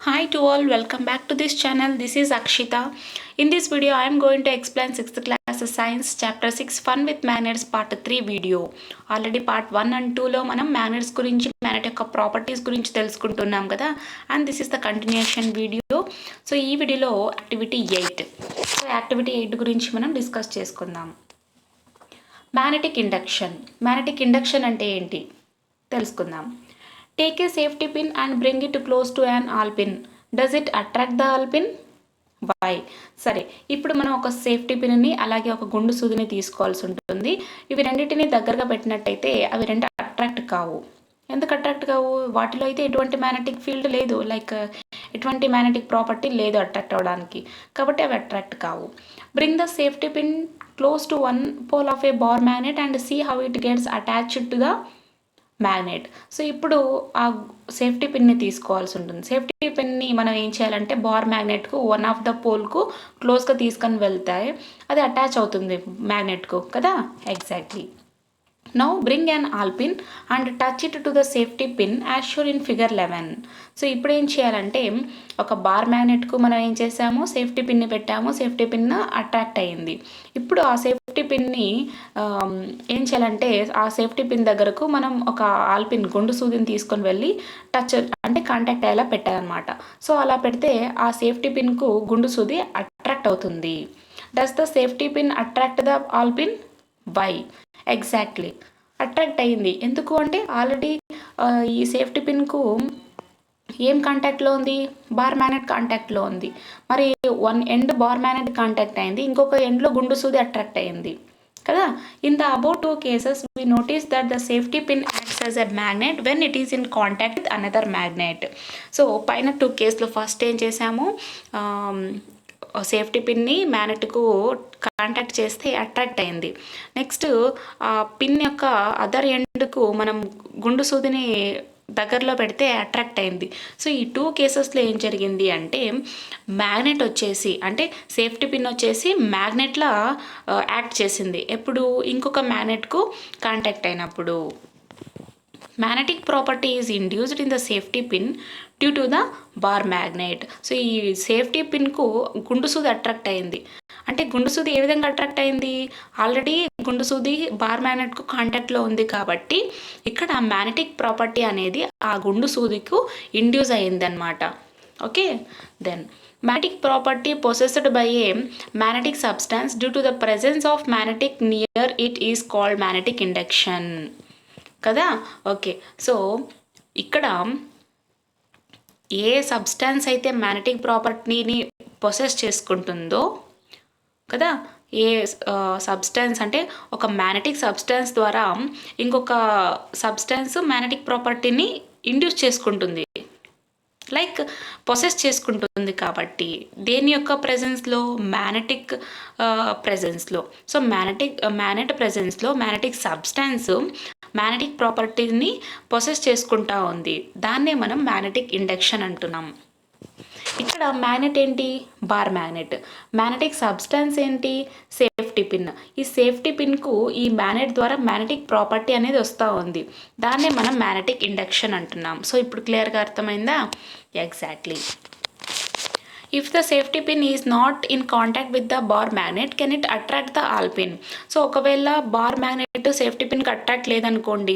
Hi to all, welcome back to this channel. This is Akshita. In this video, I am going to explain 6th class Science Chapter 6 Fun with Magnets Part 3 video. Already Part 1 and 2 లో మనం magnets గురించి magnet యొక్క properties గురించి తెలుసుకుంటున్నాం కదా, and this is the continuation video. So ఈ వీడియోలో activity 8. So activity 8 గురించి మనం డిస్కస్ చేసుకుందాం. Magnetic induction. మ్యాగ్నెటిక్ ఇండక్షన్ అంటే ఏంటి తెలుసుకుందాం. Take a safety pin and bring it close to an all pin. Does it attract the all pin? Why? సరే, ఇప్పుడు మనం ఒక సేఫ్టీ పిన్ని అలాగే ఒక గుండు సూదిని తీసుకోవాల్సి ఉంటుంది. ఇవి రెండింటిని దగ్గరగా పెట్టినట్టయితే అవి రెండు అట్రాక్ట్ కావు. ఎందుకు అట్రాక్ట్ కావు? వాటిలో అయితే ఎటువంటి మ్యాగ్నెటిక్ ఫీల్డ్ లేదు, లైక్ ఎటువంటి మ్యాగ్నెటిక్ ప్రాపర్టీ లేదు అట్రాక్ట్ అవ్వడానికి, కాబట్టి అవి అట్రాక్ట్ కావు. Bring the safety pin close to one pole of a bar magnet and see how it gets attached to the magnet. So ఇప్పుడు ఆ సేఫ్టీ పిన్ని తీసుకోవాల్సి ఉంటుంది. సేఫ్టీ పిన్ని మనం ఏం చేయాలంటే బార్ మ్యాగ్నెట్కు వన్ ఆఫ్ ద పోల్కు క్లోజ్గా తీసుకొని వెళ్తాయి, అది అటాచ్ అవుతుంది మ్యాగ్నెట్కు కదా. Exactly. Now bring an all pin and touch it to the safety pin as shown in figure 11. So ఇప్పుడు ఏం చేయాలంటే ఒక బార్ మ్యాగ్నెట్కు మనం ఏం చేసాము, సేఫ్టీ పిన్ని పెట్టాము, సేఫ్టీ పిన్ అట్రాక్ట్ అయ్యింది. ఇప్పుడు ఆ సేఫ్టీ పిన్ని ఏం చేయాలంటే ఆ సేఫ్టీ పిన్ దగ్గరకు మనం ఒక ఆల్ పిన్ గుండు సూదిని తీసుకొని వెళ్ళి టచ్ అంటే కాంటాక్ట్ అయ్యేలా పెట్టాలన్నమాట. సో అలా పెడితే ఆ సేఫ్టీ పిన్కు గుండు సూది అట్రాక్ట్ అవుతుంది. Does the safety pin attract the all pin? Why? Exactly, attract అయ్యింది. ఎందుకు అంటే ఆల్రెడీ ఈ సేఫ్టీ పిన్కు ఏం కాంటాక్ట్లో ఉంది, బార్ మ్యాగ్నెట్ కాంటాక్ట్లో ఉంది. మరి one end bar magnet contact అయింది, ఇంకొక ఎండ్లో గుండు సూది అట్రాక్ట్ అయ్యింది కదా. In the about 2 cases we notice that the safety pin acts as a magnet when it is in contact with another magnet. So పైన 2 కేసులో ఫస్ట్ ఏం చేసాము, సేఫ్టీ పిన్ని మ్యాగ్నెట్కు కాంటాక్ట్ చేస్తే అట్రాక్ట్ అయింది. నెక్స్ట్ ఆ పిన్ యొక్క అదర్ ఎండ్కు మనం గుండు సూదిని దగ్గరలో పెడితే అట్రాక్ట్ అయింది. సో ఈ 2 కేసెస్లో ఏం జరిగింది అంటే మ్యాగ్నెట్ వచ్చేసి అంటే సేఫ్టీ పిన్ వచ్చేసి మ్యాగ్నెట్లా యాక్ట్ చేసింది. ఎప్పుడు? ఇంకొక మ్యాగ్నెట్కు కాంటాక్ట్ అయినప్పుడు. Magnetic property is induced in the safety pin due to the bar magnet. So ఈ సేఫ్టీ పిన్కు గుండు సూది అట్రాక్ట్ అయింది. అంటే గుండు సూది ఏ విధంగా అట్రాక్ట్ అయింది, ఆల్రెడీ గుండు సూది బార్ మ్యాగ్నెట్కు కాంటాక్ట్లో ఉంది కాబట్టి ఇక్కడ మ్యాగ్నెటిక్ ప్రాపర్టీ అనేది ఆ గుండు సూదికు ఇండ్యూస్ అయింది అనమాట. Okay, then magnetic property possessed by a magnetic substance due to the presence of magnetic near it is called magnetic induction కదా. ఓకే, సో ఇక్కడ ఏ సబ్స్టాన్స్ అయితే మ్యాగ్నెటిక్ ప్రాపర్టీని పొసెస్ చేసుకుంటుందో కదా, ఏ సబ్స్టాన్స్ అంటే ఒక మ్యాగ్నెటిక్ సబ్స్టాన్స్ ద్వారా ఇంకొక సబ్స్టాన్స్ మ్యాగ్నెటిక్ ప్రాపర్టీని ఇండ్యూస్ చేసుకుంటుంది, లైక్ పొసెస్ చేసుకుంటుంది. కాబట్టి దేని యొక్క ప్రెజెన్స్లో? మ్యాగ్నెటిక్ ప్రెజెన్స్లో. సో మ్యాగ్నెట్ ప్రెజెన్స్లో మ్యాగ్నెటిక్ సబ్స్టాన్స్ మ్యాగ్నెటిక్ ప్రాపర్టీని పొసెస్ చేసుకుంటా ఉంది. దాన్నే మనం మ్యాగ్నెటిక్ ఇండక్షన్ అంటున్నాం. ఇక్కడ మ్యాగ్నెట్ ఏంటి? Bar magnet. మ్యాగ్నెటిక్ సబ్స్టాన్స్ ఏంటి? Safety pin. ఈ సేఫ్టీ పిన్కు ఈ మ్యాగ్నెట్ ద్వారా మ్యాగ్నెటిక్ ప్రాపర్టీ అనేది వస్తూ ఉంది. దాన్నే మనం మ్యాగ్నెటిక్ ఇండక్షన్ అంటున్నాం. సో ఇప్పుడు క్లియర్గా అర్థమైందా? Exactly. If the safety pin is not in contact with the bar magnet can it attract the all pin. So ఒకవేళ బార్ మ్యాగ్నెట్ సేఫ్టీ పిన్కి అట్రాక్ట్ లేదనుకోండి,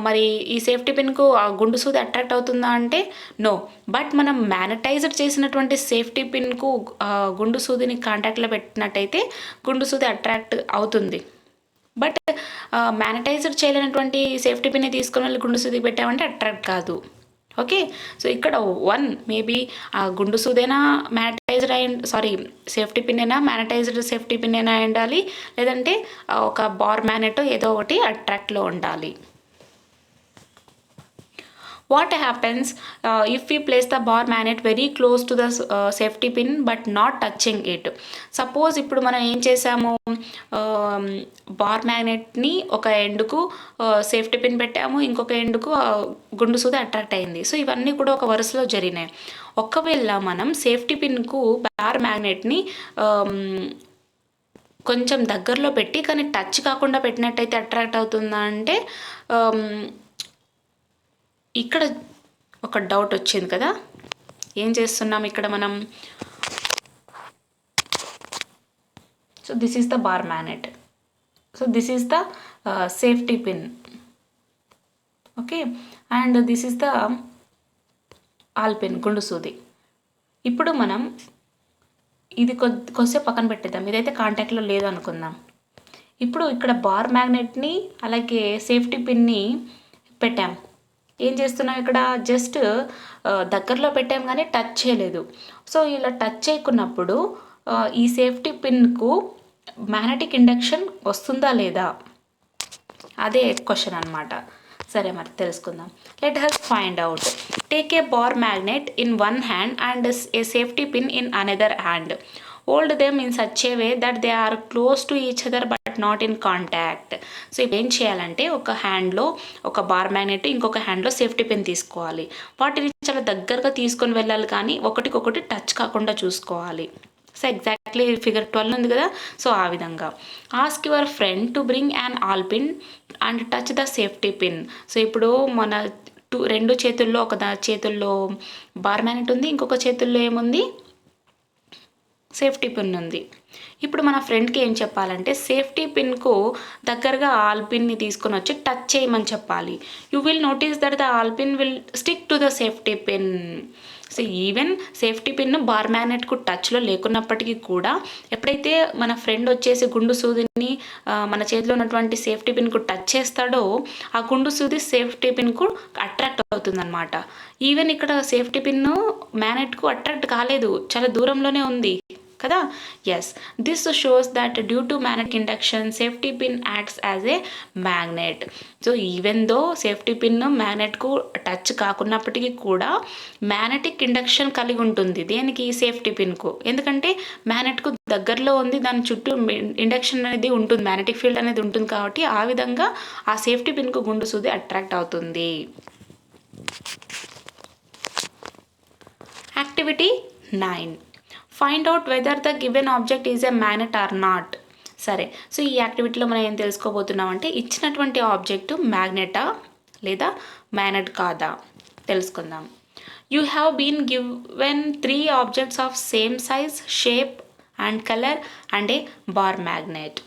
మరి ఈ సేఫ్టీ పిన్కు ఆ గుండు సూది అట్రాక్ట్ అవుతుందా అంటే నో. బట్ మనం మ్యాగ్నటైజ్డ్ చేసినటువంటి సేఫ్టీ పిన్కు గుండు సూదిని కాంటాక్ట్లో పెట్టినట్టయితే గుండు సూది అట్రాక్ట్ అవుతుంది. బట్ మ్యాగ్నటైజ్డ్ చేయలేనటువంటి సేఫ్టీ పిన్ని తీసుకుని వెళ్ళి గుండు సూది పెట్టామంటే అట్రాక్ట్ కాదు. ఓకే, సో ఇక్కడ వన్ మేబీ ఆ గుండు సూదైనా మ్యాగ్నటైజ్డ్ సేఫ్టీ పిన్ అయినా మ్యాగ్నటైజ్డ్ సేఫ్టీ పిన్ అయినా ఉండాలి, లేదంటే ఒక బార్ మ్యాగ్నెట్ ఏదో ఒకటి అట్రాక్ట్లో ఉండాలి. What happens if we place the bar magnet very close to the safety pin but not touching it? Suppose ఇప్పుడు మనం ఏం చేసాము, బార్ మ్యాగ్నెట్ని ఒక ఎండ్కు సేఫ్టీ పిన్ పెట్టాము, ఇంకొక ఎండ్కు గుండు సూది అట్రాక్ట్ అయింది. సో ఇవన్నీ కూడా ఒక వరుసలో జరిగినాయి. ఒకవేళ మనం సేఫ్టీ పిన్కు బార్ మ్యాగ్నెట్ని కొంచెం దగ్గరలో పెట్టి కానీ టచ్ కాకుండా పెట్టినట్టయితే అట్రాక్ట్ అవుతుందా అంటే ఇక్కడ ఒక డౌట్ వచ్చింది కదా. ఏం చేస్తున్నాం ఇక్కడ మనం? So this is the bar magnet. So this is the safety pin. Okay, and this is the all pin, గుండు సూది. ఇప్పుడు మనం ఇది కొద్దిసేపు పక్కన పెట్టేద్దాం, ఇదైతే కాంటాక్ట్లో లేదు అనుకుందాం. ఇప్పుడు ఇక్కడ బార్ మ్యాగ్నెట్ని అలాగే సేఫ్టీ పిన్ని పెట్టాం. ఏం చేస్తున్నాం ఇక్కడ? జస్ట్ దగ్గరలో పెట్టాం కానీ టచ్ చేయలేదు. సో ఇలా టచ్ చేయకున్నప్పుడు ఈ సేఫ్టీ పిన్కు మ్యాగ్నెటిక్ ఇండక్షన్ వస్తుందా లేదా, అదే క్వశ్చన్ అనమాట. సరే, మరి తెలుసుకుందాం. Let us find out. Take a bar magnet in one hand and a safety pin in another hand. Hold them in such a way that they are close to each other but not in contact. So ఇప్పుడు ఏం చేయాలంటే ఒక హ్యాండ్లో ఒక bar magnet, ఇంకొక హ్యాండ్లో safety pin తీసుకోవాలి. వాటిని చాలా దగ్గరగా తీసుకొని వెళ్ళాలి, కానీ ఒకటికొకటి టచ్ కాకుండా చూసుకోవాలి. సో ఎగ్జాక్ట్లీ ఫిగర్ 12 ఉంది కదా, సో ఆ విధంగా. Ask your friend to bring an all pin and touch the safety pin. So ఇప్పుడు మన రెండు చేతుల్లో, ఒక చేతుల్లో బార్ మ్యాగ్నెట్ ఉంది, ఇంకొక చేతుల్లో ఏముంది? సేఫ్టీ పిన్ ఉంది. ఇప్పుడు మన ఫ్రెండ్కి ఏం చెప్పాలంటే సేఫ్టీ పిన్కు దగ్గరగా ఆల్ పిన్ని తీసుకొని వచ్చి టచ్ చేయమని చెప్పాలి. You will notice that the all pin will stick to the safety pin. So even safety pin bar మ్యాగ్నెట్కు టచ్లో లేకున్నప్పటికీ కూడా ఎప్పుడైతే మన ఫ్రెండ్ వచ్చేసి గుండు సూదిని మన చేతిలో ఉన్నటువంటి సేఫ్టీ పిన్కు టచ్ చేస్తాడో ఆ గుండు సూది సేఫ్టీ పిన్కు అట్రాక్ట్ అవుతుందన్నమాట. ఈవెన్ ఇక్కడ సేఫ్టీ పిన్ మ్యాగ్నెట్కు అట్రాక్ట్ కాలేదు, చాలా దూరంలోనే ఉంది కదా. Yes, this shows that due to magnetic induction safety pin acts as a magnet. So even though safety pin మ్యాగ్నెట్కు టచ్ కాకున్నప్పటికీ కూడా మ్యాగ్నెటిక్ ఇండక్షన్ కలిగి ఉంటుంది. దేనికి? సేఫ్టీ పిన్కు. ఎందుకంటే మ్యాగ్నెట్కు దగ్గరలో ఉంది, దాని చుట్టూ ఇండక్షన్ అనేది ఉంటుంది, మ్యాగ్నెటిక్ ఫీల్డ్ అనేది ఉంటుంది. కాబట్టి ఆ విధంగా ఆ సేఫ్టీ పిన్కు గుండు సూది అట్రాక్ట్ అవుతుంది. Activity 9. Find out whether the given object is a magnet or not. సరే, సో ఈ యాక్టివిటీలో మనం ఏం తెలుసుకోబోతున్నామంటే ఇచ్చినటువంటి ఆబ్జెక్టు మ్యాగ్నెటా లేదా మ్యాగ్నెట్ కాదా తెలుసుకుందాం. You have been given 3 objects of same size, shape and colour and a bar magnet.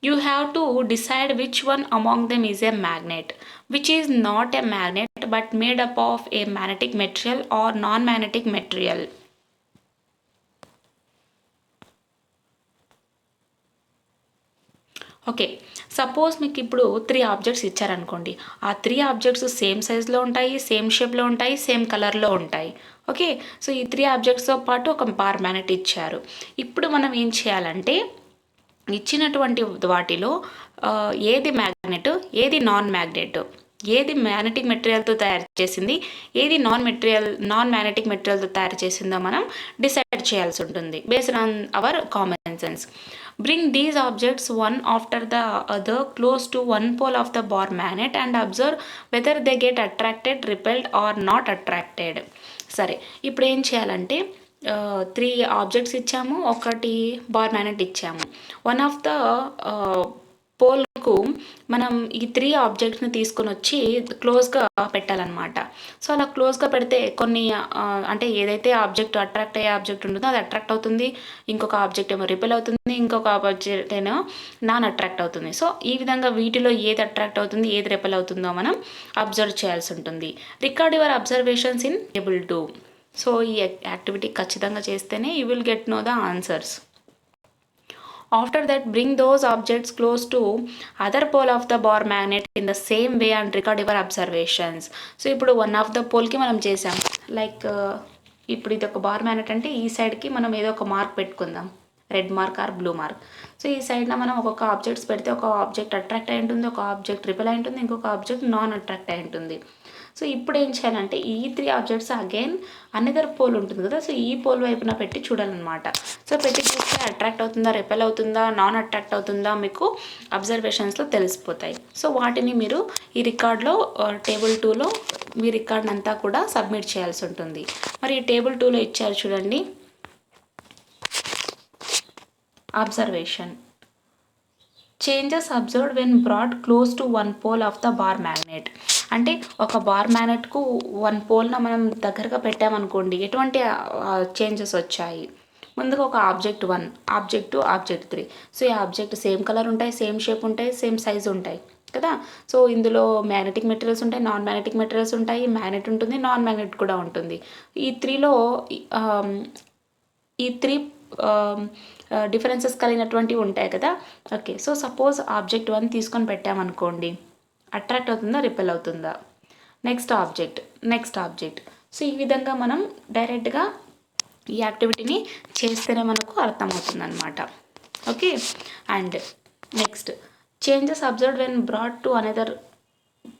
You have to decide which one among them is a magnet, which is not a magnet but made up of a magnetic material or non-magnetic material. Okay, suppose మీకు ఇప్పుడు 3 objects ఇచ్చారనుకోండి. ఆ 3 objects same సైజ్లో ఉంటాయి, same షేప్లో ఉంటాయి, same కలర్లో ఉంటాయి. ఓకే, సో ఈ 3 ఆబ్జెక్ట్స్తో పాటు ఒక బార్ మ్యాగ్నెట్ ఇచ్చారు. ఇప్పుడు మనం ఏం చేయాలంటే ఇచ్చినటువంటి వాటిలో ఏది మ్యాగ్నెట్, ఏది నాన్ మ్యాగ్నెట్, ఏది మ్యాగ్నెటిక్ మెటీరియల్తో తయారు చేసింది, ఏది నాన్ మ్యాగ్నెటిక్ మెటీరియల్తో తయారు చేసిందో మనం డిసైడ్ చేయాల్సి ఉంటుంది based on our common sense. Bring these objects one after the other close to one pole of the bar magnet and observe whether they get attracted, repelled or not attracted. సరే, ఇప్పుడు ఏం చేయాలంటే 3 objects ఇచ్చాము, ఒకటి bar magnet ఇచ్చాము. One of the పోల్కు మనం ఈ 3 ఆబ్జెక్ట్స్ని తీసుకొని వచ్చి క్లోజ్గా పెట్టాలన్నమాట. సో అలా క్లోజ్గా పెడితే కొన్ని అంటే ఏదైతే ఆబ్జెక్ట్ అట్రాక్ట్ అయ్యే ఆబ్జెక్ట్ ఉంటుందో అది అట్రాక్ట్ అవుతుంది, ఇంకొక ఆబ్జెక్ట్ ఏమో రిపెల్ అవుతుంది, ఇంకొక ఆబ్జెక్ట్ ఏమో నాన్ అట్రాక్ట్ అవుతుంది. సో ఈ విధంగా వీటిలో ఏది అట్రాక్ట్ అవుతుంది, ఏది రిపెల్ అవుతుందో మనం అబ్జర్వ్ చేయాల్సి ఉంటుంది. Record your observations in table 2. So ఈ యాక్టివిటీ ఖచ్చితంగా చేస్తేనే you will get know the answers. After that, bring those objects close to other pole of the bar magnet in the same way and record your observations. So ఇప్పుడు one of the పోల్కి మనం చేసాం, like ఇప్పుడు ఇది ఒక bar magnet అంటే ఈ సైడ్కి మనం ఏదో ఒక మార్క్ పెట్టుకుందాం, red mark or blue mark. So ఈ సైడ్లో మనం ఒక్కొక్క ఆబ్జెక్ట్స్ పెడితే ఒక ఆబ్జెక్ట్ అట్రాక్ట్ అయి ఉంటుంది, ఒక ఆబ్జెక్ట్ రిపెల్ అయి ఉంటుంది, ఇంకొక ఆబ్జెక్ట్ నాన్ అట్రాక్ట్ అయి ఉంటుంది. సో ఇప్పుడు ఏం చేయాలంటే ఈ 3 ఆబ్జెక్ట్స్ అగైన్ అనదర్ పోల్ ఉంటుంది కదా, సో ఈ పోల్ వైపున పెట్టి చూడాలన్నమాట. సో పెట్టి చూస్తే అట్రాక్ట్ అవుతుందా, రిపెల్ అవుతుందా, నాన్ అట్రాక్ట్ అవుతుందా మీకు అబ్జర్వేషన్స్లో తెలిసిపోతాయి. సో వాటిని మీరు ఈ రికార్డ్లో టేబుల్ 2లో మీ రికార్డ్ అంతా కూడా సబ్మిట్ చేయాల్సి ఉంటుంది. మరి ఈ టేబుల్ 2లో ఇచ్చారు చూడండి, observation. Changes observed when brought close to one pole of the bar magnet. అంటే ఒక బార్ మ్యాగ్నెట్కు 1 పోల్న మనం దగ్గరగా పెట్టామనుకోండి, ఎటువంటి చేంజెస్ వచ్చాయి. ముందుగా ఒక ఆబ్జెక్ట్ 1, ఆబ్జెక్ట్ 2, ఆబ్జెక్ట్ 3. సో ఈ ఆబ్జెక్ట్ సేమ్ కలర్ ఉంటాయి, సేమ్ షేప్ ఉంటాయి, సేమ్ సైజ్ ఉంటాయి కదా. సో ఇందులో మ్యాగ్నెటిక్ మెటీరియల్స్ ఉంటాయి, నాన్ మ్యాగ్నెటిక్ మెటీరియల్స్ ఉంటాయి, మ్యాగ్నెట్ ఉంటుంది, నాన్ మ్యాగ్నెట్ కూడా ఉంటుంది. ఈ 3లో ఈ 3 డిఫరెన్సెస్ కలిగినటువంటివి ఉంటాయి కదా. ఓకే, సో సపోజ్ ఆబ్జెక్ట్ 1 తీసుకొని పెట్టామనుకోండి, అట్రాక్ట్ అవుతుందా, రిపెల్ అవుతుందా. Next object. సో ఈ విధంగా మనం డైరెక్ట్గా ఈ యాక్టివిటీని చేస్తేనే మనకు అర్థమవుతుంది అనమాట. Okay, and next changes observe when brought to another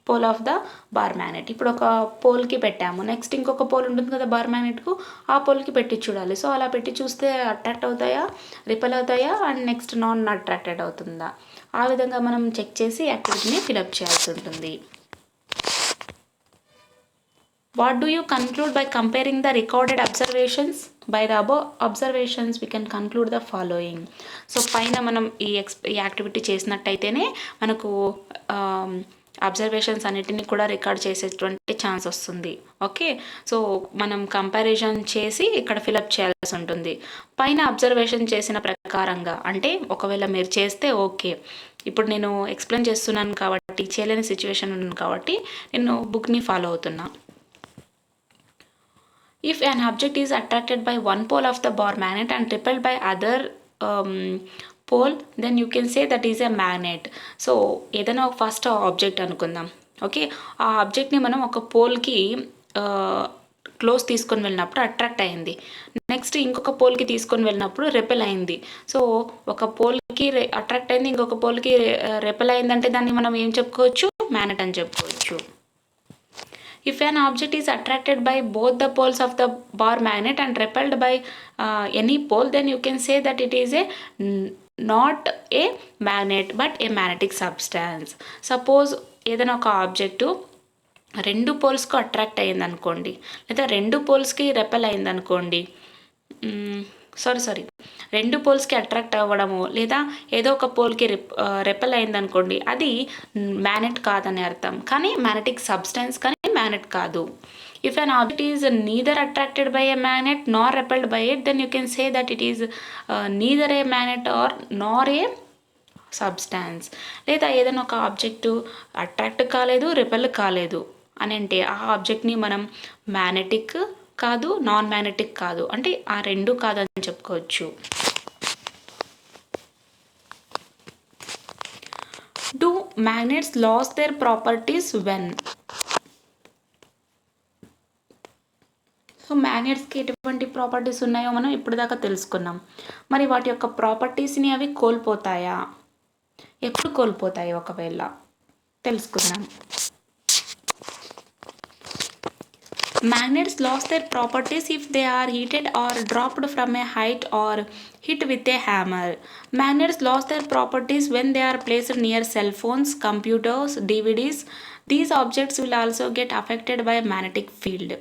pole of the bar magnet. ఇప్పుడు ఒక పోల్కి పెట్టాము, నెక్స్ట్ ఇంకొక పోల్ ఉంటుంది కదా బార్ మ్యాగ్నెట్కు, ఆ పోల్కి పెట్టి చూడాలి. సో అలా పెట్టి చూస్తే అట్రాక్ట్ అవుతాయా, రిపెల్ అవుతాయా, అండ్ నెక్స్ట్ నాన్ అట్రాక్టెడ్ అవుతుందా. ఆ విధంగా మనం చెక్ చేసి యాక్టివిటీని ఫిలప్ చేయాల్సి ఉంటుంది. What do you conclude by comparing the recorded observations? By the above observations we can conclude the following. So పైన మనం ఈ యాక్టివిటీ చేసినట్టయితేనే మనకు అబ్జర్వేషన్స్ అన్నిటిని కూడా రికార్డ్ చేసేటువంటి ఛాన్స్ వస్తుంది. ఓకే, సో మనం కంపారిజన్ చేసి ఇక్కడ ఫిలప్ చేయాల్సి ఉంటుంది. పైన అబ్జర్వేషన్ చేసిన ప్రకారంగా, అంటే ఒకవేళ మీరు చేస్తే ఓకే, ఇప్పుడు నేను ఎక్స్ప్లెయిన్ చేస్తున్నాను కాబట్టి, చేయలేని సిచ్యువేషన్ ఉన్నాను కాబట్టి నేను బుక్ని ఫాలో అవుతున్నా. If an object is attracted by one pole of the bar magnet and repelled by other pole, then you can say that is a magnet. So ఏదైనా ఫస్ట్ ఆబ్జెక్ట్ అనుకుందాం. ఓకే, ఆ ఆబ్జెక్ట్ని మనం ఒక పోల్కి క్లోజ్ తీసుకొని వెళ్ళినప్పుడు attract అయింది, next ఇంకొక పోల్కి తీసుకొని వెళ్ళినప్పుడు రెపెల్ అయింది. సో ఒక పోల్కి అట్రాక్ట్ అయింది, ఇంకొక పోల్కి రెపెల్ అయిందంటే దాన్ని మనం ఏం చెప్పుకోవచ్చు, మ్యాగ్నెట్ అని చెప్పుకోవచ్చు. If an object is attracted by both the poles of the bar magnet and repelled by any pole, then you can say that it is not a magnet but a magnetic substance. Suppose ఏదైనా ఒక object 2 పోల్స్కు attract అయ్యింది అనుకోండి, లేదా 2 పోల్స్కి repel అయింది అనుకోండి, sorry 2 పోల్స్కి attract అవ్వడము, లేదా ఏదో ఒక పోల్కి రెపెల్ అయింది అనుకోండి, అది మ్యాగ్నెట్ కాదని అర్థం, కానీ మ్యాగ్నెటిక్ సబ్స్టెన్స్, కానీ మ్యాగ్నెట్ కాదు. If an object is neither attracted by a magnet nor repelled by it, then you can say that it is neither a magnet or nor a substance. లేదా ఏదైనా ఒక object attract కాలేదు, repel కాలేదు అని అంటే ఆ ఆబ్జెక్ట్ని మనం మ్యాగ్నెటిక్ కాదు, నాన్ మ్యాగ్నెటిక్ కాదు, అంటే ఆ రెండు కాదని చెప్పుకోవచ్చు. Do magnets lose their properties when? So మ్యాగ్నెట్స్కి ఎటువంటి ప్రాపర్టీస్ ఉన్నాయో మనం ఇప్పుడు దాకా తెలుసుకున్నాం. మరి వాటి యొక్క ప్రాపర్టీస్ని అవి కోల్పోతాయా, ఎప్పుడు కోల్పోతాయి ఒకవేళ తెలుసుకుందాం. Magnets lost their properties if they are heated or dropped from a height or hit with a hammer. Magnets lost their properties when they are placed near cell phones, computers, DVDs. These objects will also get affected by magnetic field.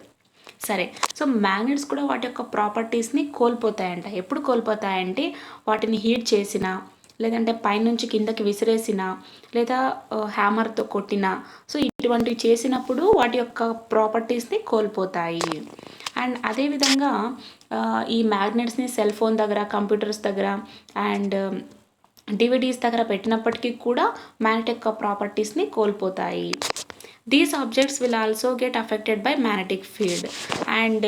సరే, so magnets కూడా వాటి యొక్క ప్రాపర్టీస్ని కోల్పోతాయంట. ఎప్పుడు కోల్పోతాయంటే వాటిని heat చేసిన, లేదంటే పైనుంచి కిందకి విసిరేసిన, లేదా హ్యామర్తో కొట్టిన, సో ఇటువంటివి చేసినప్పుడు వాటి యొక్క ప్రాపర్టీస్ని కోల్పోతాయి. అండ్ అదేవిధంగా ఈ మ్యాగ్నెట్స్ని సెల్ ఫోన్ దగ్గర, కంప్యూటర్స్ దగ్గర అండ్ డివిడీస్ దగ్గర పెట్టినప్పటికీ కూడా మ్యాగ్నెట్ యొక్క ప్రాపర్టీస్ని కోల్పోతాయి. These objects will also get affected by magnetic field. And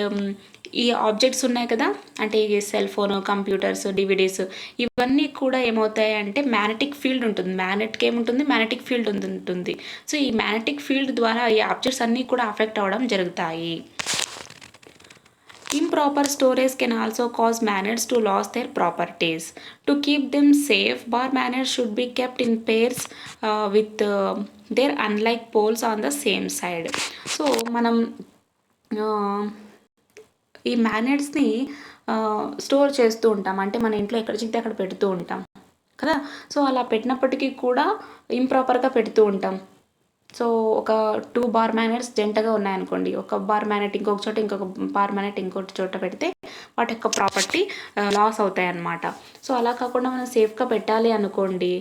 ఈ ఆబ్జెక్ట్స్ ఉన్నాయి కదా, అంటే ఈ సెల్ ఫోన్, కంప్యూటర్స్, డివిడీస్, ఇవన్నీ కూడా ఏమవుతాయి అంటే మ్యాగ్నెటిక్ ఫీల్డ్ ఉంటుంది. మ్యాగ్నెట్కి ఏముంటుంది, మ్యాగ్నెటిక్ ఫీల్డ్ ఉంటుంది. సో ఈ మ్యాగ్నెటిక్ ఫీల్డ్ ద్వారా ఈ ఆబ్జెక్ట్స్ అన్నీ కూడా అఫెక్ట్ అవ్వడం జరుగుతాయి. Improper storage can also cause magnets to lose their properties. To keep them safe, bar magnets should be kept in pairs with their unlike poles on the same side. So మనం ఈ మ్యాగ్నెట్స్ని store చేస్తూ ఉంటాం, అంటే మన ఇంట్లో ఎక్కడ చిక్కితే అక్కడ పెడుతూ ఉంటాం కదా. సో అలా పెట్టినప్పటికీ కూడా ఇంప్రాపర్గా పెడుతూ ఉంటాం. సో ఒక 2 బార్ మ్యాగ్నెట్స్ జంటగా ఉన్నాయనుకోండి, ఒక బార్ మ్యాగ్నెట్ ఇంకొక చోట, ఇంకొక బార్ మ్యాగ్నెట్ ఇంకొక చోట పెడితే వాటి యొక్క ప్రాపర్టీ లాస్ అవుతాయి అన్నమాట. సో అలా కాకుండా మనం సేఫ్గా పెట్టాలి అనుకోండి,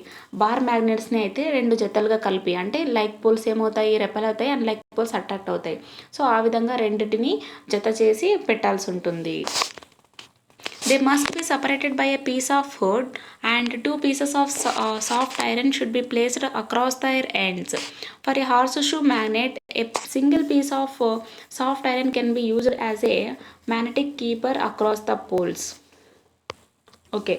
బార్ మ్యాగ్నెట్స్ని అయితే 2 జతలుగా కలిపి, అంటే లైక్ పోల్స్ ఏమవుతాయి, రెపెల్ అవుతాయి, అండ్ లైక్ పోల్స్ అట్రాక్ట్ అవుతాయి. సో ఆ విధంగా రెండింటిని జత చేసి పెట్టాల్సి ఉంటుంది. They must be separated by a piece of wood, and 2 pieces of soft iron should be placed across their ends. For a horseshoe magnet, a single piece of soft iron can be used as a magnetic keeper across the poles. Okay,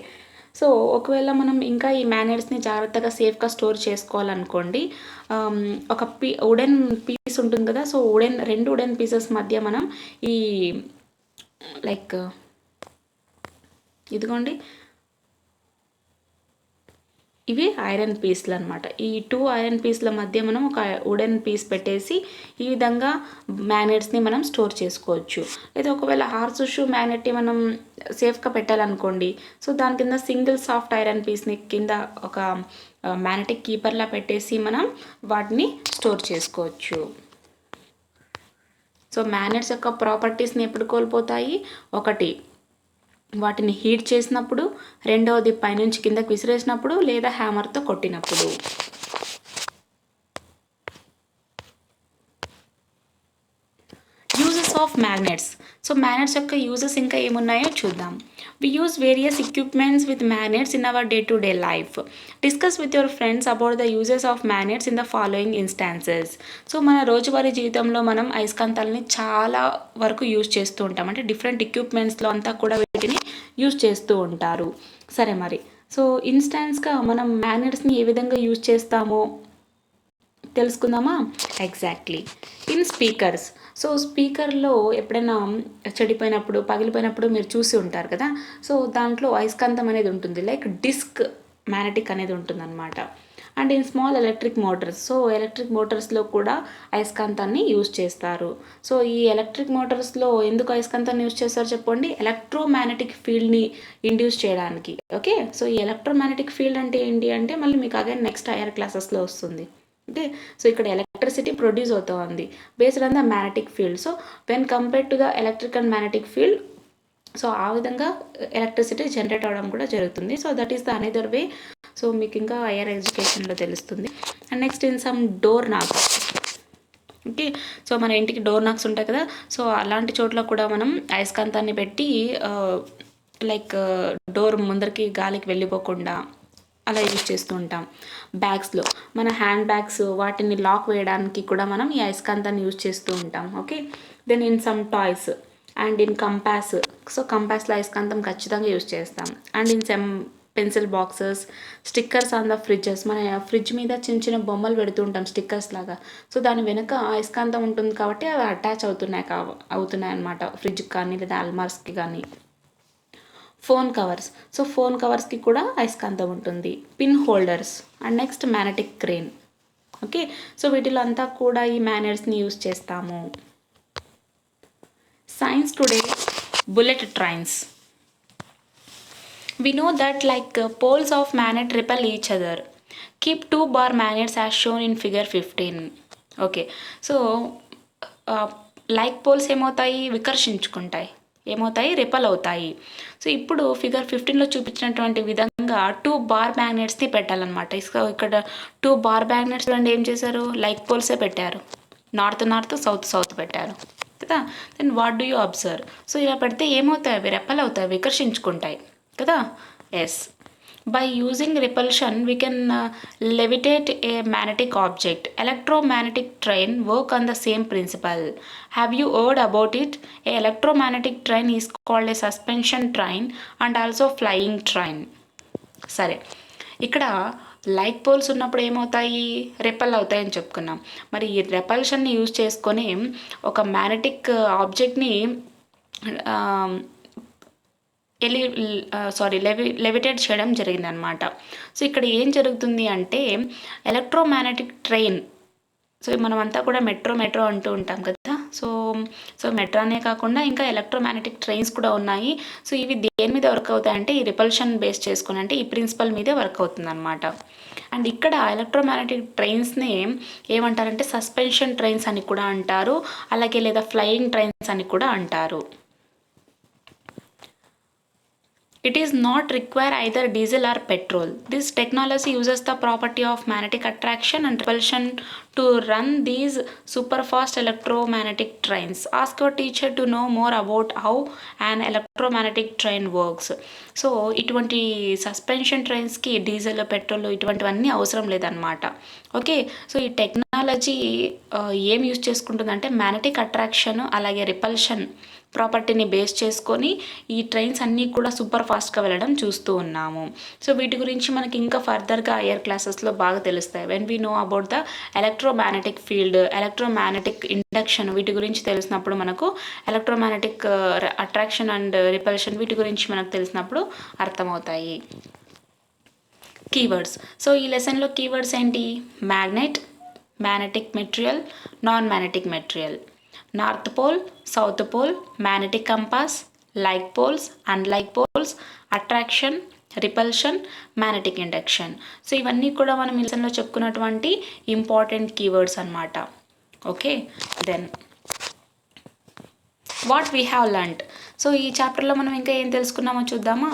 so ఒకవేళ మనం ఇంకా ఈ మ్యాగ్నెట్స్ని జాగ్రత్తగా సేఫ్గా store చేసుకోవాలనుకోండి, ఒక wooden piece ఉంటుంది కదా, so రెండు వుడెన్ పీసెస్ మధ్య మనం ఈ లైక్ ఇదిగోండి, ఇవి ఐరన్ పీస్లు అనమాట. ఈ 2 ఐరన్ పీస్ల మధ్య మనం ఒక వుడెన్ పీస్ పెట్టేసి ఈ విధంగా మ్యాగ్నెట్స్ని మనం స్టోర్ చేసుకోవచ్చు. లేదా ఒకవేళ హార్స్ షూ మ్యాగ్నెట్ని మనం సేఫ్గా పెట్టాలనుకోండి, సో దాని కింద సింగిల్ సాఫ్ట్ ఐరన్ పీస్ని కింద ఒక మ్యాగ్నెటిక్ కీపర్లా పెట్టేసి మనం వాటిని స్టోర్ చేసుకోవచ్చు. సో మ్యాగ్నెట్స్ యొక్క ప్రాపర్టీస్ని ఎప్పుడు కోల్పోతాయి? ఒకటి, వాటిని హీట్ చేసినప్పుడు, రెండవది పైనుంచి కిందకి విసిరేసినప్పుడు, లేదా హ్యామర్తో కొట్టినప్పుడు. Uses of magnets. So magnets యొక్క యూజెస్ ఇంకా ఏమున్నాయో చూద్దాం. We use various equipments with magnets in our day-to-day life. Discuss with your friends about the uses of magnets in the following instances. So మన రోజువారీ జీవితంలో మనం అయస్కాంతాలని చాలా వరకు యూజ్ చేస్తూ ఉంటాం. అంటే డిఫరెంట్ ఎక్విప్మెంట్స్లో అంతా కూడా వీటిని యూజ్ చేస్తూ ఉంటారు. సరే మరి, సో ఇన్స్టాన్స్గా మనం మ్యాగ్నెట్స్ని ఏ విధంగా యూజ్ చేస్తామో తెలుసుకుందామా? Exactly, in speakers. సో స్పీకర్లో ఎప్పుడైనా చెడిపోయినప్పుడు, పగిలిపోయినప్పుడు మీరు చూసి ఉంటారు కదా, సో దాంట్లో అయస్కాంతం అనేది ఉంటుంది, లైక్ డిస్క్ మ్యాగ్నెటిక్ అనేది ఉంటుందన్నమాట. And in small electric motors. So electric మోటార్స్లో కూడా అయస్కాంతాన్ని యూజ్ చేస్తారు. సో ఈ ఎలక్ట్రిక్ మోటార్స్లో ఎందుకు అయస్కాంతాన్ని యూజ్ చేస్తారు చెప్పండి? ఎలక్ట్రోమాగ్నెటిక్ ఫీల్డ్ని ఇండ్యూస్ చేయడానికి. ఓకే, సో ఈ ఎలక్ట్రోమాగ్నెటిక్ ఫీల్డ్ అంటే ఏంటి అంటే మళ్ళీ మీకు అగైన్ నెక్స్ట్ హైయర్ క్లాసెస్లో వస్తుంది. ఓకే, సో ఇక్కడ ఎలక్ట్రిసిటీ ప్రొడ్యూస్ అవుతుంది based on the magnetic field. So when compared to the electric and magnetic field, so ఆ విధంగా ఎలక్ట్రిసిటీ జనరేట్ అవ్వడం కూడా జరుగుతుంది. So that is the another way. So మీకు ఇంకా హైయర్ ఎడ్యుకేషన్లో తెలుస్తుంది. And next in some door knocks. Okay, so మన ఇంటికి డోర్ నాక్స్ ఉంటాయి కదా, సో అలాంటి చోట్ల కూడా మనం అయస్కాంతాన్ని పెట్టి లైక్ డోర్ ముందరికి గాలికి వెళ్ళిపోకుండా అలా యూజ్ చేస్తూ ఉంటాం. బ్యాగ్స్లో, మన హ్యాండ్ బ్యాగ్స్ వాటిని లాక్ వేయడానికి కూడా మనం ఈ అయస్కాంతాన్ని యూజ్ చేస్తూ ఉంటాం. Okay, then in some toys and in compass. So కంపాస్లో అయస్కాంతం ఖచ్చితంగా యూజ్ చేస్తాం. And in some pencil boxes, stickers on the fridges. మన ఫ్రిడ్జ్ మీద చిన్న చిన్న బొమ్మలు పెడుతూ ఉంటాం స్టిక్కర్స్ లాగా. సో దాని వెనుక అయస్కాంతం ఉంటుంది కాబట్టి అవి అటాచ్ అవుతున్నాయి అన్నమాట, ఫ్రిడ్జ్కి కానీ లేదా అల్మార్స్కి కానీ. Phone covers. సో ఫోన్ కవర్స్కి కూడా అయస్కాంతం ఉంటుంది. Pin holders and next magnetic crane. Okay, so వీటిలో అంతా కూడా ఈ మ్యాగ్నెట్స్ని యూజ్ చేస్తాము. Science today, bullet trains. We know that like poles of magnet repel each other. Keep 2 bar magnets as shown in figure 15. Okay, so like poles ఏమవుతాయి? వికర్షించుకుంటాయి. ఏమవుతాయి? Ripple అవుతాయి. So ఇప్పుడు ఫిగర్ 15లో చూపించినటువంటి విధంగా 2 బార్ మ్యాగ్నెట్స్ని పెట్టాలన్నమాట. ఇక్కడ 2 బార్ మ్యాగ్నెట్స్ అండ్ ఏం చేశారు? లైక్ పోల్సే పెట్టారు. నార్త్ నార్త్, సౌత్ సౌత్ పెట్టారు కదా. Then what do you observe? So ఇలా పెడితే ఏమవుతాయి? అవి రెపల్ అవుతాయి, వికర్షించుకుంటాయి కదా. Yes, by using repulsion we can levitate a magnetic object. Electromagnetic train work on the same principle. Have you heard about it? A electromagnetic train is called a suspension train and also flying train. సరే, ఇక్కడ like poles ఉన్నప్పుడు ఏమవుతాయి? Repel అవుతాయని చెప్పుకున్నాం. మరి ఈ రెపల్షన్ని use చేసుకొని ఒక మ్యాగ్నెటిక్ ఆబ్జెక్ట్ని లెవిటేట్ చేయడం జరిగిందనమాట. సో ఇక్కడ ఏం జరుగుతుంది అంటే ఎలక్ట్రోమాగ్నెటిక్ ట్రైన్. సో మనమంతా కూడా మెట్రో అంటూ ఉంటాం కదా. సో మెట్రోనే కాకుండా ఇంకా ఎలక్ట్రోమాగ్నెటిక్ ట్రైన్స్ కూడా ఉన్నాయి. సో ఇవి దేని మీద వర్క్ అవుతాయంటే ఈ రిపల్షన్ బేస్ చేసుకుని, అంటే ఈ ప్రిన్సిపల్ మీదే వర్క్ అవుతుంది అనమాట. అండ్ ఇక్కడ ఎలక్ట్రోమాగ్నెటిక్ ట్రైన్స్ని ఏమంటారంటే సస్పెన్షన్ ట్రైన్స్ అని కూడా అంటారు, అలాగే లేదా ఫ్లయింగ్ ట్రైన్స్ అని కూడా అంటారు. It is not require either diesel or petrol. This technology uses the property of magnetic attraction and repulsion to run these super fast electromagnetic trains. Ask your teacher to know more about how an electromagnetic train works. So ఇటువంటి suspension ట్రైన్స్కి diesel petrol ఇటువంటివన్నీ అవసరం లేదన్నమాట. Okay, so ఈ technology ఏం use చేసుకుంటుందంటే magnetic attraction అలాగే repulsion ప్రాపర్టీని base చేసుకొని ఈ ట్రైన్స్ అన్నీ కూడా సూపర్ ఫాస్ట్గా వెళ్ళడం చూస్తూ ఉన్నాము. సో వీటి గురించి మనకి ఇంకా ఫర్దర్గా హైయర్ క్లాసెస్లో బాగా తెలుస్తాయి. When we know about the electromagnetic field, electromagnetic induction, వీటి గురించి తెలిసినప్పుడు మనకు ఎలక్ట్రోమాగ్నెటిక్ అట్రాక్షన్ అండ్ రిపల్షన్ వీటి గురించి మనకు తెలిసినప్పుడు అర్థమవుతాయి. కీవర్డ్స్. సో ఈ లెసన్లో కీవర్డ్స్ ఏంటి? Magnet, magnetic material, non magnetic material, north pole, south pole, magnetic compass, like poles, unlike poles, attraction, repulsion, magnetic induction. So ఇవన్నీ కూడా మనం ఈ లెసన్లో చెప్పుకున్నటువంటి ఇంపార్టెంట్ కీవర్డ్స్ అన్నమాట. Okay, then what we have learned. So ఈ చాప్టర్లో మనం ఇంకా ఏం తెలుసుకున్నామో చూద్దామా?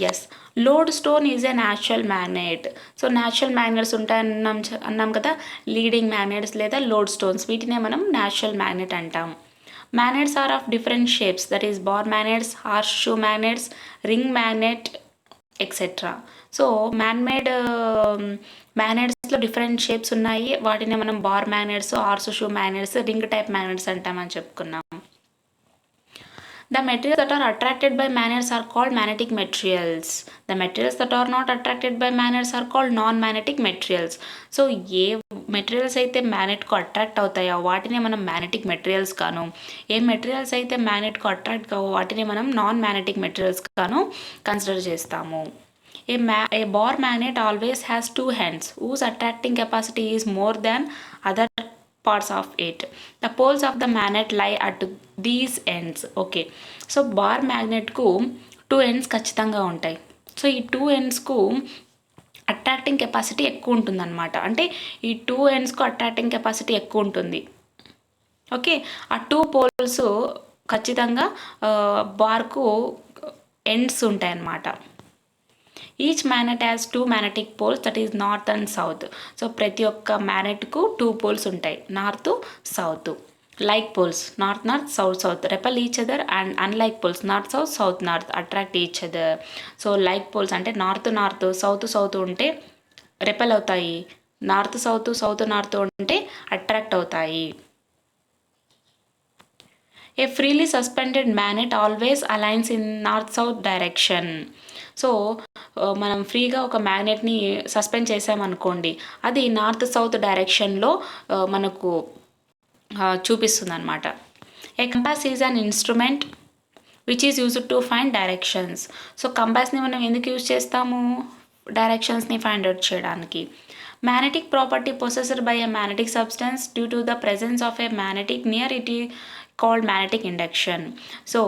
Yes, lode stone is a natural magnet. So natural magnets ఉంటాయని అన్నాం కదా, లీడింగ్ మ్యాగ్నెట్స్ లేదా లోడ్ స్టోన్స్, వీటినే మనం న్యాచురల్ మ్యాగ్నెట్ అంటాం. Magnets are of different shapes, that is bar magnets, horse shoe magnets, ring magnet etcetera. So manmade మ్యాగ్నెట్స్లో different shapes ఉన్నాయి, వాటిని మనం bar magnets, horse shoe magnets, ring type magnets అంటామని చెప్పుకున్నాం. The materials that are attracted by magnets are called magnetic materials. The materials that are not attracted by magnets are called non-magnetic materials. So A materials అయితే మ్యాగ్నెట్కు attract అవుతాయో వాటిని మనం magnetic materials గాను, ఏ materials అయితే మ్యాగ్నెట్కు attract కావో వాటిని మనం non magnetic materials గాను consider చేస్తాము. A bar magnet always has two ends whose attracting capacity is more than other parts of it. The poles of the magnet lie at these ends. Okay, so bar మ్యాగ్నెట్కు 2 ends ఖచ్చితంగా ఉంటాయి. So ఈ 2 ఎండ్స్కు attracting capacity ఎక్కువ ఉంటుందన్నమాట. అంటే ఈ 2 ఎండ్స్కు attracting capacity ఎక్కువ ఉంటుంది. ఓకే, ఆ 2 పోల్స్ ఖచ్చితంగా బార్కు ఎండ్స్ ఉంటాయన్నమాట. Each magnet has 2 magnetic poles, that is north and south. So ప్రతి ఒక్క మ్యాగ్నెట్కు 2 పోల్స్ ఉంటాయి, north south. Like poles, north north, south south, repel each other. And unlike poles, north south, south north, attract each other. So like poles అంటే north north, south south ఉంటే repel అవుతాయి, north south, south north ఉంటే attract అవుతాయి. A freely suspended magnet always aligns in north south direction. So మనం ఫ్రీగా ఒక మ్యాగ్నెట్ని suspend చేసామనుకోండి, అది నార్త్ సౌత్ డైరెక్షన్లో మనకు చూపిస్తుంది అనమాట. A compass is an instrument which is used to find directions. So కంపాస్ని మనం ఎందుకు యూజ్ చేస్తాము? డైరెక్షన్స్ని ఫైండ్ అవుట్ చేయడానికి. magnetic property possessed by a magnetic substance due to the presence of a magnetic near it is called magnetic induction. So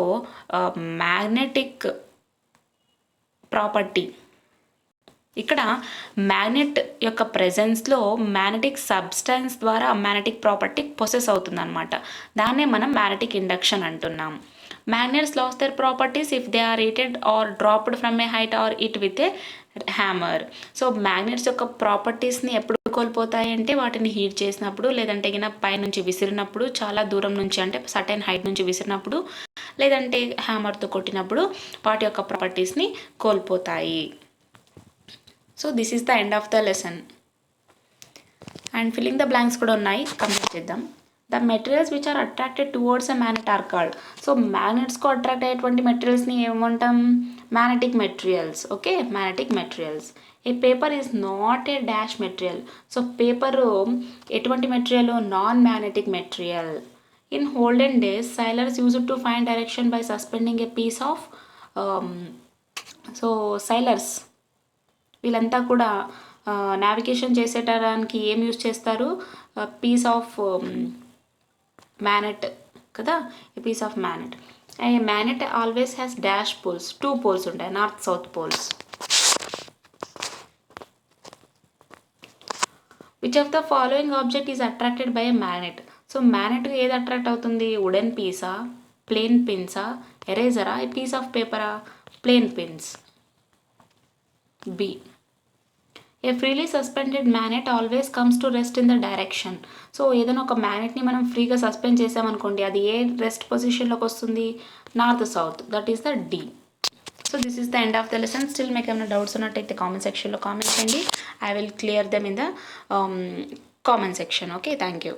magnetic property ఇక్కడ magnet యొక్క ప్రెజెన్స్లో magnetic substance ద్వారా మ్యాగ్నెటిక్ ప్రాపర్టీ పొసెస్ అవుతుందన్నమాట. దాన్నే మనం magnetic induction అంటున్నాం. Magnets lost their properties if they are heated or dropped from a height or hit with a hammer. So magnets యొక్క ప్రాపర్టీస్ని ఎప్పుడు కోల్పోతాయి అంటే వాటిని హీట్ చేసినప్పుడు, లేదంటే పైనుంచి విసిరినప్పుడు, చాలా దూరం నుంచి అంటే సర్టెన్ హైట్ నుంచి విసిరినప్పుడు, లేదంటే హ్యామర్తో కొట్టినప్పుడు వాటి యొక్క ప్రాపర్టీస్ని కోల్పోతాయి. So this is the end of the lesson. And filling the blanks కూడా ఉన్నాయి, కంప్లీట్ చేద్దాం. The materials which are attracted towards a magnet are called. So మ్యాగ్నెట్స్కు అట్రాక్ట్ అయ్యేటువంటి మెటీరియల్స్ని ఏమంటాం? Magnetic materials. Okay, magnetic materials. A paper is not a dash material. So paper ఎటువంటి material? Non magnetic material. In olden days sailors used to find direction by suspending a piece of so sailors వీళ్ళంతా కూడా navigation చేసేటానికి ఏం use చేస్తారు? Piece of magnet కదా, a piece of magnet. A magnet always has dash poles, 2 poles ఉంటాయి, north south poles. Which of the following object is attracted by a magnet. So మ్యాగ్నెట్కి ఏది attract అవుతుంది? Wooden పీసా, plain పిన్సా, ఎరేజరా, a piece of పేపరా? Plain pins. B. A freely suspended magnet always comes to rest in the direction. So ఏదైనా ఒక మ్యాగ్నెట్ని మనం ఫ్రీగా సస్పెండ్ చేసామనుకోండి, అది ఏ రెస్ట్ పొజిషన్లోకి వస్తుంది? North south. That is the D. So this is the end of the lesson. Still మీకు ఏమైనా డౌట్స్ ఉన్నట్టయితే కామెంట్ సెక్షన్లో కామెంట్ చేయండి. I will clear them in the comment section. Okay, thank you.